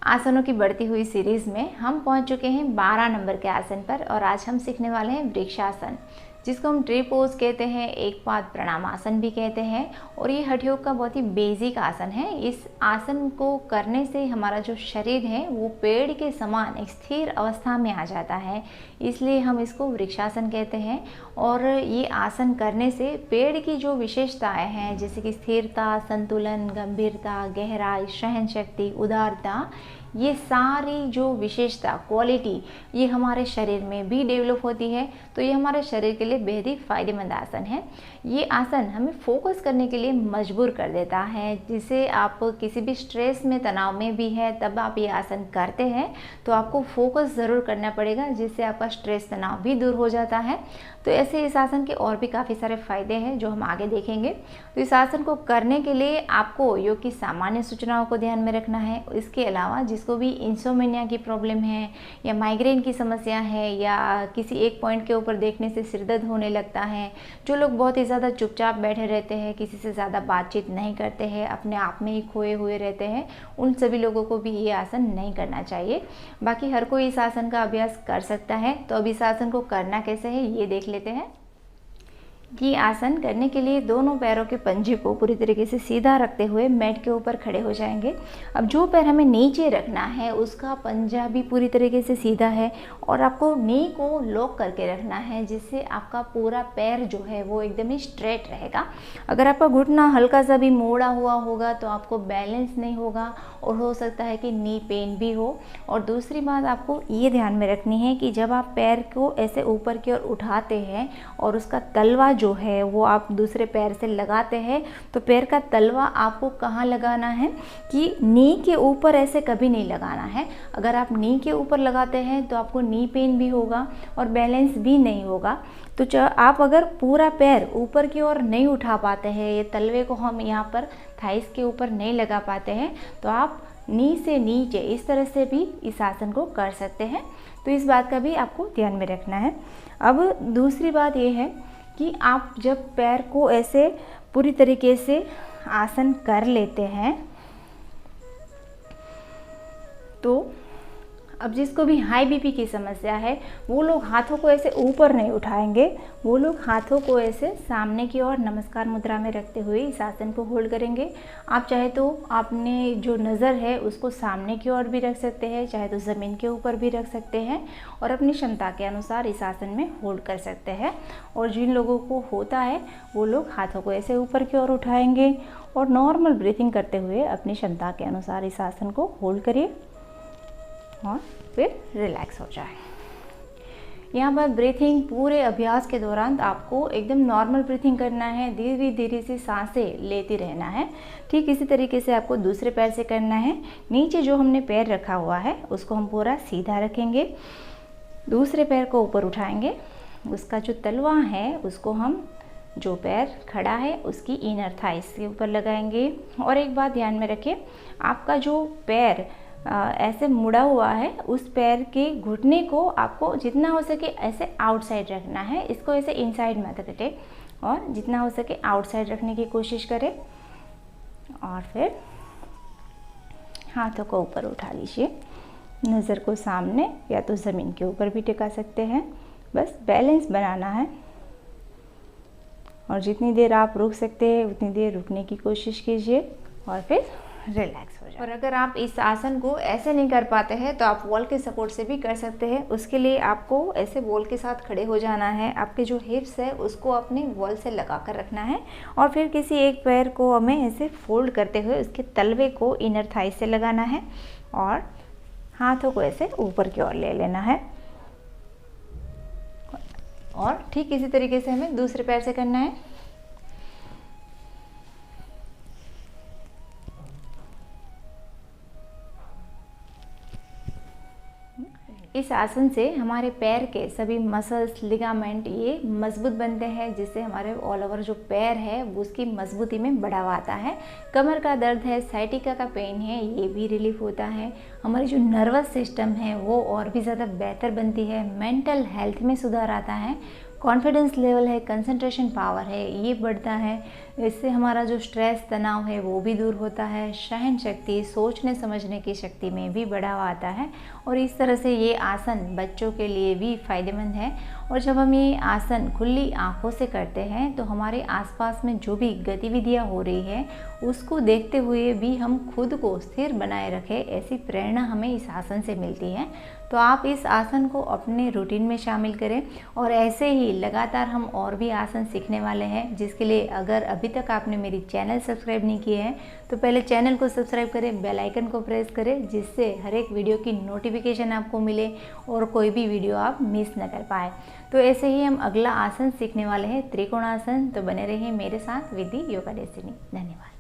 आसनों की बढ़ती हुई सीरीज़ में हम पहुंच चुके हैं 12 नंबर के आसन पर और आज हम सीखने वाले हैं वृक्षासन, जिसको हम ट्री पोज कहते हैं, एक पाद प्रणामासन भी कहते हैं। और ये हठ योग का बहुत ही बेसिक आसन है। इस आसन को करने से हमारा जो शरीर है वो पेड़ के समान एक स्थिर अवस्था में आ जाता है, इसलिए हम इसको वृक्षासन कहते हैं। और ये आसन करने से पेड़ की जो विशेषताएं हैं, जैसे कि स्थिरता, संतुलन, गंभीरता, गहराई, सहन शक्ति, उदारता, ये सारी जो विशेषता, क्वालिटी, ये हमारे शरीर में भी डेवलप होती है। तो ये हमारे शरीर के लिए बेहद ही फायदेमंद आसन है। ये आसन हमें फोकस करने के लिए मजबूर कर देता है, जिसे आप किसी भी स्ट्रेस में, तनाव में भी है, तब आप ये आसन करते हैं तो आपको फोकस ज़रूर करना पड़ेगा, जिससे आपका स्ट्रेस, तनाव भी दूर हो जाता है। तो ऐसे इस आसन के और भी काफ़ी सारे फायदे हैं जो हम आगे देखेंगे। तो इस आसन को करने के लिए आपको योग की सामान्य सूचनाओं को ध्यान में रखना है। इसके अलावा जिसको भी इंसोमेनिया की प्रॉब्लम है या माइग्रेन की समस्या है या किसी एक पॉइंट के ऊपर देखने से सिरदर्द होने लगता है, जो लोग बहुत ही ज़्यादा चुपचाप बैठे रहते हैं, किसी से ज़्यादा बातचीत नहीं करते हैं, अपने आप में ही खोए हुए रहते हैं, उन सभी लोगों को भी ये आसन नहीं करना चाहिए। बाकी हर कोई इस आसन का अभ्यास कर सकता है। तो अब इस आसन को करना कैसे है ये देख लेते हैं। ये आसन करने के लिए दोनों पैरों के पंजे को पूरी तरीके से सीधा रखते हुए मैट के ऊपर खड़े हो जाएंगे। अब जो पैर हमें नीचे रखना है उसका पंजा भी पूरी तरीके से सीधा है और आपको नी को लॉक करके रखना है, जिससे आपका पूरा पैर जो है वो एकदम ही स्ट्रेट रहेगा। अगर आपका घुटना हल्का सा भी मोड़ा हुआ होगा तो आपको बैलेंस नहीं होगा और हो सकता है कि नी पेन भी हो। और दूसरी बात आपको ये ध्यान में रखनी है कि जब आप पैर को ऐसे ऊपर की ओर उठाते हैं और उसका तलवा जो है वो आप दूसरे पैर से लगाते हैं, तो पैर का तलवा आपको कहाँ लगाना है कि नी के ऊपर ऐसे कभी नहीं लगाना है। अगर आप नी के ऊपर लगाते हैं तो आपको नी पेन भी होगा और बैलेंस भी नहीं होगा। तो आप अगर पूरा पैर ऊपर की ओर नहीं उठा पाते हैं, ये तलवे को हम यहाँ पर थाइस के ऊपर नहीं लगा पाते हैं, तो आप नी से नीचे इस तरह से भी इस आसन को कर सकते हैं। तो इस बात का भी आपको ध्यान में रखना है। अब दूसरी बात ये है कि आप जब पैर को ऐसे पूरी तरीके से आसन कर लेते हैं तो अब जिसको भी हाई बीपी की समस्या है वो लोग हाथों को ऐसे ऊपर नहीं उठाएंगे, वो लोग हाथों को ऐसे सामने की ओर नमस्कार मुद्रा में रखते हुए इस आसन को होल्ड करेंगे। आप चाहे तो आपने जो नज़र है उसको सामने की ओर भी रख सकते हैं, चाहे तो ज़मीन के ऊपर भी रख सकते हैं और अपनी क्षमता के अनुसार इस आसन में होल्ड कर सकते हैं। और जिन लोगों को होता है वो लोग हाथों को ऐसे ऊपर की ओर उठाएंगे और नॉर्मल ब्रीथिंग करते हुए अपनी क्षमता के अनुसार इस आसन को होल्ड करिए और फिर रिलैक्स हो जाए। यहाँ पर ब्रीथिंग पूरे अभ्यास के दौरान आपको एकदम नॉर्मल ब्रीथिंग करना है, धीरे धीरे से सांसें लेती रहना है। ठीक इसी तरीके से आपको दूसरे पैर से करना है। नीचे जो हमने पैर रखा हुआ है उसको हम पूरा सीधा रखेंगे, दूसरे पैर को ऊपर उठाएंगे, उसका जो तलवा है उसको हम जो पैर खड़ा है उसकी इनर थाइस के ऊपर लगाएंगे। और एक बात ध्यान में रखें, आपका जो पैर ऐसे मुड़ा हुआ है उस पैर के घुटने को आपको जितना हो सके ऐसे आउटसाइड रखना है, इसको ऐसे इनसाइड मत रखें और जितना हो सके आउटसाइड रखने की कोशिश करें। और फिर हाथों को ऊपर उठा लीजिए, नज़र को सामने या तो ज़मीन के ऊपर भी टिका सकते हैं, बस बैलेंस बनाना है। और जितनी देर आप रुक सकते हैं उतनी देर रुकने की कोशिश कीजिए और फिर रिलैक्स हो जाए। और अगर आप इस आसन को ऐसे नहीं कर पाते हैं तो आप वॉल के सपोर्ट से भी कर सकते हैं। उसके लिए आपको ऐसे वॉल के साथ खड़े हो जाना है, आपके जो हिप्स है उसको अपने वॉल से लगा कर रखना है और फिर किसी एक पैर को हमें ऐसे फोल्ड करते हुए उसके तलवे को इनर थाइस से लगाना है और हाथों को ऐसे ऊपर की ओर ले लेना है। और ठीक इसी तरीके से हमें दूसरे पैर से करना है। इस आसन से हमारे पैर के सभी मसल्स, लिगामेंट ये मजबूत बनते हैं, जिससे हमारे ऑल ओवर जो पैर है वो उसकी मजबूती में बढ़ावा आता है। कमर का दर्द है, साइटिका का पेन है, ये भी रिलीफ होता है। हमारी जो नर्वस सिस्टम है वो और भी ज़्यादा बेहतर बनती है। मेंटल हेल्थ में सुधार आता है। कॉन्फिडेंस लेवल है, कंसंट्रेशन पावर है, ये बढ़ता है। इससे हमारा जो स्ट्रेस तनाव है वो भी दूर होता है, सहन शक्ति, सोचने समझने की शक्ति में भी बढ़ावा आता है और इस तरह से ये आसन बच्चों के लिए भी फायदेमंद है। और जब हम ये आसन खुली आंखों से करते हैं तो हमारे आसपास में जो भी गतिविधियां हो रही है उसको देखते हुए भी हम खुद को स्थिर बनाए रखें, ऐसी प्रेरणा हमें इस आसन से मिलती है। तो आप इस आसन को अपने रूटीन में शामिल करें और ऐसे ही लगातार हम और भी आसन सीखने वाले हैं, जिसके लिए अगर अभी तक आपने मेरी चैनल सब्सक्राइब नहीं किए हैं तो पहले चैनल को सब्सक्राइब करें, बेल आइकन को प्रेस करें, जिससे हर एक वीडियो की नोटिफिकेशन आपको मिले और कोई भी वीडियो आप मिस न कर पाए। तो ऐसे ही हम अगला आसन सीखने वाले हैं त्रिकोणासन। तो बने रहिए मेरे साथ विद योगा डेस्टिनी। धन्यवाद।